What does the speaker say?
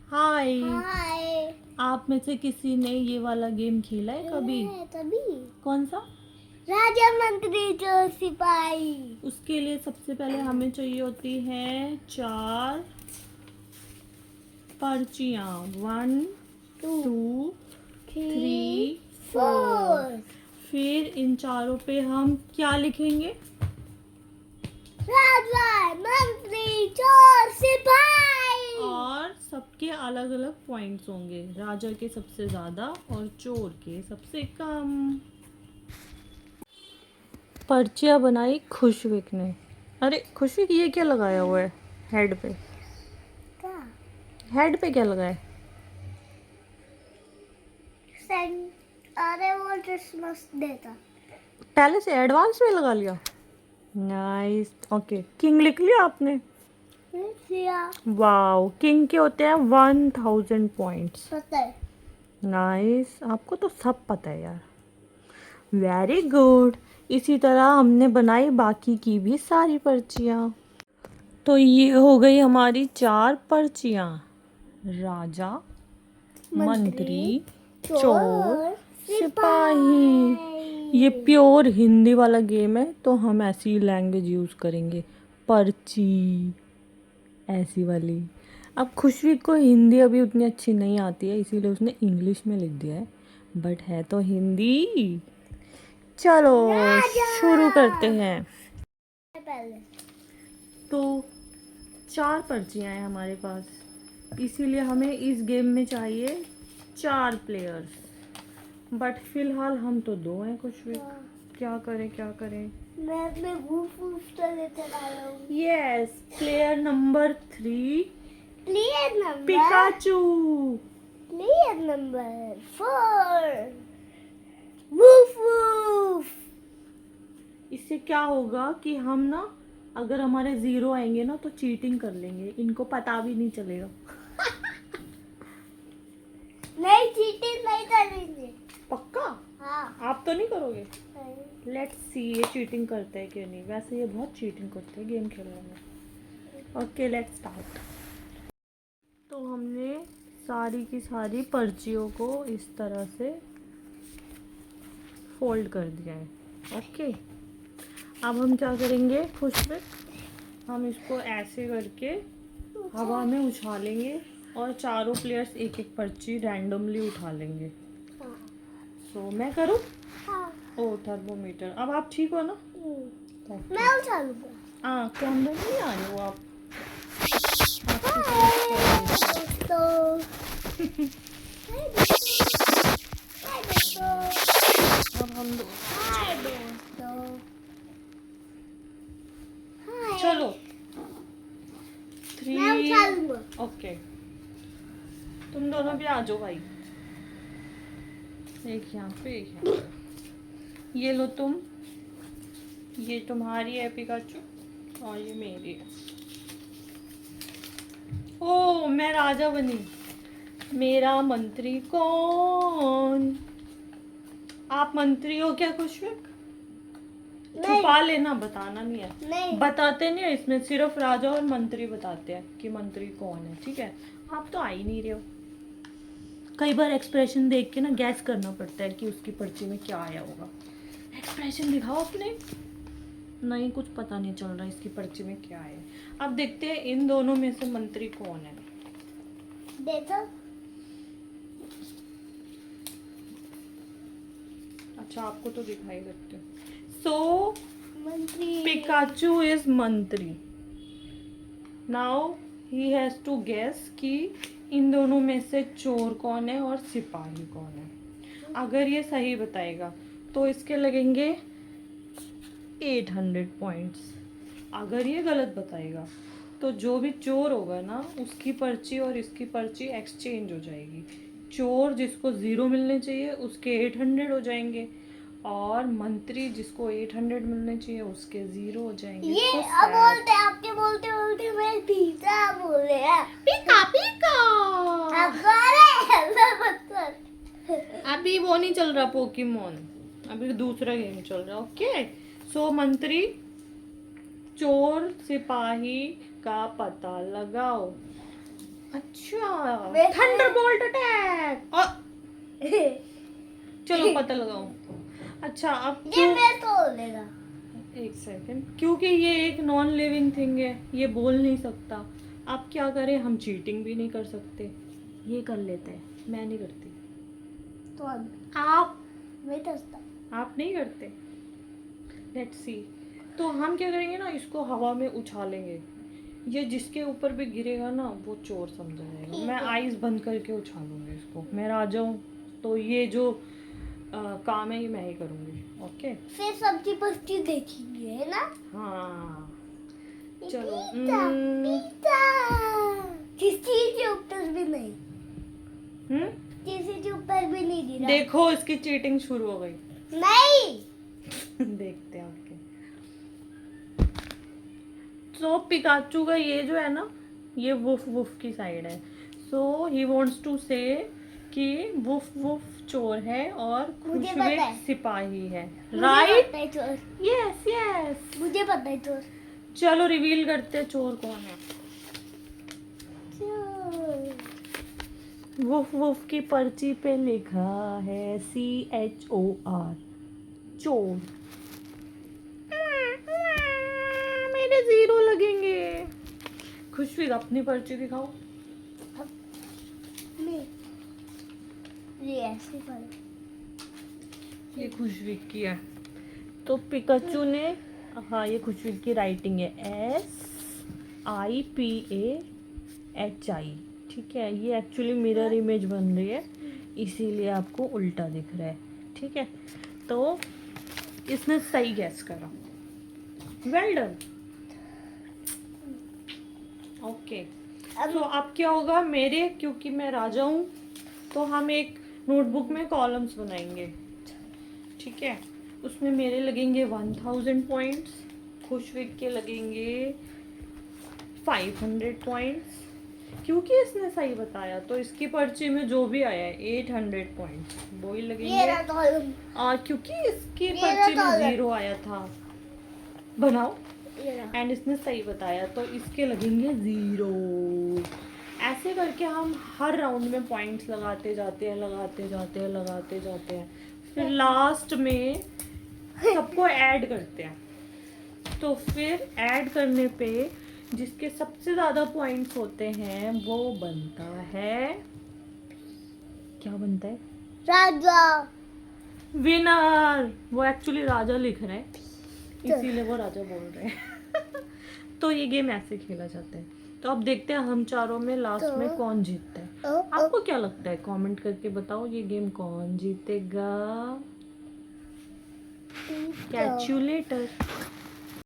हाय। हाय। आप में से किसी ने ये वाला गेम खेला है कभी? तभी कौन सा? राजा मंत्री चोर सिपाही। उसके लिए सबसे पहले हमें चाहिए होती है 4 पर्चियाँ। 1 2 3 4। फिर इन चारों पे हम क्या लिखेंगे? राजा मंत्री चोर सिपाही। और सबके अलग अलग पॉइंट्स होंगे। राजा के सबसे ज्यादा और चोर के सबसे कम। पर्चियाँ बनाई खुशविक ने। अरे खुशविक, ये क्या लगाया हुआ है हेड पे? हेड पे क्या लगाया? अरे वो क्रिसमस डे था। पहले से एडवांस में लगा लिया। नाइस। ओके, किंग लिख लिया आपने? वाओ, किंग के होते हैं 1000 पॉइंट्स। पता है। नाइस, आपको तो सब पता है यार। Very good. इसी तरह हमने बनाई बाकी की भी सारी पर्चियाँ। तो ये हो गई हमारी 4 पर्चियाँ। राजा, मंत्री, चोर, सिपाही। ये प्योर हिंदी वाला गेम है, तो हम ऐसी लैंग्वेज यूज़ करेंगे। पर्ची ऐसी वाली। अब खुशवीक को हिंदी अभी उतनी अच्छी नहीं आती है, इसीलिए उसने इंग्लिश में लिख दिया है, बट है तो हिंदी। चलो शुरू करते हैं। पहले तो 4 पर्चियाँ हैं हमारे पास, इसीलिए हमें इस गेम में चाहिए 4 प्लेयर्स। बट फिलहाल हम तो 2 हैं खुशवीक। क्या करें क्या करें? मैं अपने वूफ लेते आया हूँ। Yes, player number 3 player number Pikachu. Player number 4 woof woof. इससे क्या होगा कि हम ना, अगर हमारे 0 आएंगे ना तो चीटिंग कर लेंगे, इनको पता भी नहीं चलेगा। नहीं, चीटिंग नहीं करेंगे। पक्का? हाँ। आप तो नहीं करोगे? लेट्स सी ये चीटिंग करते हैं कि नहीं। वैसे ये बहुत चीटिंग करते हैं गेम खेलने में। Okay, let's start. तो हमने सारी की सारी पर्चियों को इस तरह से फोल्ड कर दिया है। ओके, अब हम क्या करेंगे खुशविक? हम इसको ऐसे करके हवा में उछालेंगे और चारों प्लेयर्स एक एक पर्ची रैंडमली उठा लेंगे। सो मैं करूँ? हाँ। ओ थर्मोमीटर, अब आप ठीक हो ना? मैं उठा लूँगा। हाँ, कैमरे में नहीं आ रहे हो आप। दोस्तों। अब हम हाय दोस्तों। चलो मैं उठा लूँगा। 3। ओके, तुम दोनों भी आ जाओ भाई। एक यहाँ पे एक यहाँ पे। ये लो तुम, ये तुम्हारी है पिकाचू और ये मेरी है। ओ मैं राजा बनी। मेरा मंत्री कौन? आप मंत्री हो क्या खुशविक? छुपा लेना, बताना नहीं है। नहीं। बताते नहीं है इसमें, सिर्फ राजा और मंत्री बताते हैं कि मंत्री कौन है। ठीक है, आप तो आ ही नहीं रहे हो। कई बार एक्सप्रेशन देख के ना गैस करना पड़ता है कि उसकी पर्ची में क्या आया होगा। एक्सप्रेशन दिखाओ अपने। नहीं, कुछ पता नहीं चल रहा इसकी पर्ची में क्या है। अब देखते हैं इन दोनों में से मंत्री कौन है। देखो। अच्छा, आपको तो दिखाई देते हैं। सो मंत्री पिकाचू इज मंत्री। Now he has to guess कि इन दोनों में से चोर कौन है और सिपाही कौन है। अगर ये सही बताएगा तो इसके लगेंगे 800 पॉइंट्स। अगर ये गलत बताएगा तो जो भी चोर होगा ना, उसकी पर्ची और इसकी पर्ची एक्सचेंज हो जाएगी। चोर जिसको 0 मिलने चाहिए उसके 800 हो जाएंगे, और मंत्री जिसको 800 मिलने चाहिए उसके 0 हो जाएंगे। ये तो अब बोलते आपके बोलते बोलते मैं पिज़्ज़ा बोल रहे हैं। पिका पिका। अभी वो नहीं चल रहा पोकेमोन, अभी दूसरा गेम चल रहा। ओके, सो मंत्री चोर सिपाही का पता लगाओ। अच्छा, मैं- थंडरबोल्ट अटैक। चलो पता लगाओ। अच्छा अब ये क्यों, मैं तोड़ लेगा। एक सेकंड, क्योंकि ये एक नॉन लिविंग थिंग है, ये बोल नहीं सकता। आप क्या करें, हम चीटिंग भी नहीं कर सकते। ये कर लेते हैं, मैं नहीं करती। तो आप मैं तोड़ता। आप नहीं करते। Let's see. तो हम क्या करेंगे ना, इसको हवा में उछालेंगे। ये जिसके ऊपर भी गिरेगा ना वो चोर समझा जाएगा। ठीक मैं है। आईज बंद करके उछालूंगी इसको। मैं राजा हूँ, तो ये जो काम है ये मैं ही करूँगी। ओके। फिर सब्जी पत्ती देखेंगे है ना। हाँ चलो। पिज़्ज़ा पिज़्ज़ा किसी के ऊपर भी नहीं, किसी के ऊपर भी नहीं गिरा। देखो इसकी चीटिंग शुरू हो गई। नहीं देखते हैं आपके। तो पिकाचू का ये जो है ना, ये वुफ वुफ की साइड है। सो ही वांट्स टू से कि वुफ वुफ चोर है और मुझे खुशबू पता एक है। सिपाही है। मुझे राइट, पता है चोर, यस यस। मुझे पता है चोर। चलो रिवील करते हैं चोर कौन है। चोर वुफ वुफ की पर्ची पे लिखा है CHOR, चोर। मेरे 0 लगेंगे। खुशबू अपनी पर्ची दिखाओ। नहीं, ये ऐसे कर। ये खुशबू की है। तो पिकाचू ने, हाँ ये खुशबू की राइटिंग है SIPAHI। ठीक है, ये एक्चुअली मिरर इमेज बन रही है, इसीलिए आपको उल्टा दिख रहा है। ठीक है, तो इसने सही गैस करा। Well done. ओके। तो अब क्या होगा मेरे, क्योंकि मैं राजा हूँ तो हम एक नोटबुक में कॉलम्स बनाएंगे। ठीक है, उसमें मेरे लगेंगे 1000 पॉइंट्स, खुशविक के लगेंगे 500 पॉइंट्स। क्योंकि इसने सही बताया तो इसकी पर्ची में जो भी आया है 800 पॉइंट्स वो ही ये लगेंगे। रहा कॉलम, और क्योंकि इसकी मेरा पर्ची में कॉलम। 0 आया था, बनाओ, ये रहा। एंड इसने सही बताया तो इसके लगेंगे 0। ऐसे करके हम हर राउंड में पॉइंट्स लगाते जाते हैं, लगाते जाते हैं, लगाते जाते हैं। फिर लास्ट में सबको ऐड करते हैं। तो फिर ऐड करने पे जिसके सबसे ज्यादा पॉइंट्स होते हैं वो बनता है, क्या बनता है, राजा। विनर। वो एक्चुअली राजा लिख रहे हैं इसीलिए वो राजा बोल रहे हैं। तो ये गेम ऐसे खेला जाता है। तो अब देखते हैं हम चारों में लास्ट में कौन जीतता है। आपको क्या लगता है, कमेंट करके बताओ ये गेम कौन जीतेगा। Catch you later.